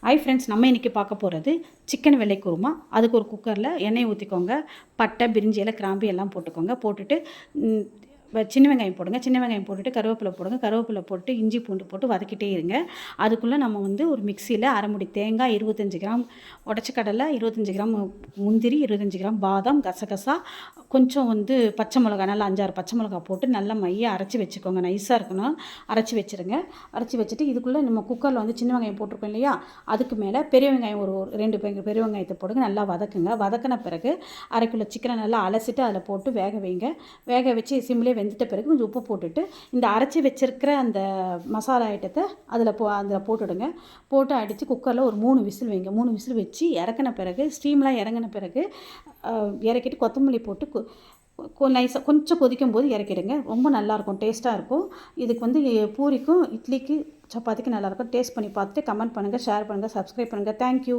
Hi friends, நம்ம இன்றைக்கி பார்க்க போகிறது சிக்கன் வெள்ளை குருமா. அதுக்கு ஒரு குக்கரில் எண்ணெய் ஊற்றிக்கோங்க. பட்டை, பிரிஞ்சி இலை, கிராம்பு எல்லாம் போட்டுக்கோங்க. போட்டுட்டு சின்ன வெங்காயம் போடுங்க. சின்ன வெங்காயம் போட்டுட்டு கருவேப்பிலை போடுங்க. கருவேப்பிலை போட்டு இஞ்சி பூண்டு போட்டு வதக்கிட்டே இருங்க. அதுக்குள்ளே நம்ம ஒரு மிக்சியில் அரை முடி தேங்காய், 25 கிராம் உடச்ச கடலை, 25 கிராம் முந்திரி, 25 கிராம் பாதாம், கசகசா, கொஞ்சம் பச்சை மிளகா, நல்லா 5-6 பச்சை மிளகா போட்டு நல்லா மைய அரைச்சி வச்சுக்கோங்க. நைஸாக இருக்கணும், அரைச்சி வச்சுருங்க. அரைச்சி வச்சுட்டு இதுக்குள்ளே நம்ம குக்கரில் சின்ன வெங்காயம் போட்டிருக்கோம் இல்லையா, அதுக்கு மேலே பெரிய வெங்காயம் ஒரு 2 பெரிய வெங்காயத்தை போடுங்க. நல்லா வதக்குங்க. வதக்கின பிறகு 1/2 கிலோ சிக்கனை நல்லா அலசிட்டு அதில் போட்டு வேக வைங்க. வேக வச்சு சிம்லேயே வெந்துட்ட பிறகு கொஞ்சம் உப்பு போட்டுட்டு இந்த அரைச்சி வச்சிருக்கிற அந்த மசாலா ஐட்டத்தை அதில் போட்டுவிடுங்க. போட்டு அடித்து குக்கரில் ஒரு 3 விசில் வைங்க. 3 விசில் வச்சு இறக்கின பிறகு, ஸ்டீம்லாம் இறங்கின பிறகு இறக்கிட்டு கொத்தமல்லி போட்டு நைஸாக கொஞ்சம் கொதிக்கும் போது இறக்கிடுங்க. ரொம்ப நல்லாயிருக்கும், டேஸ்ட்டாக இருக்கும். இதுக்கு பூரிக்கும், இட்லிக்கு, சப்பாத்திக்கு நல்லாயிருக்கும். டேஸ்ட் பண்ணி பார்த்துட்டு கமெண்ட் பண்ணுங்கள், ஷேர் பண்ணுங்கள், சப்ஸ்கிரைப் பண்ணுங்கள். தேங்க்யூ.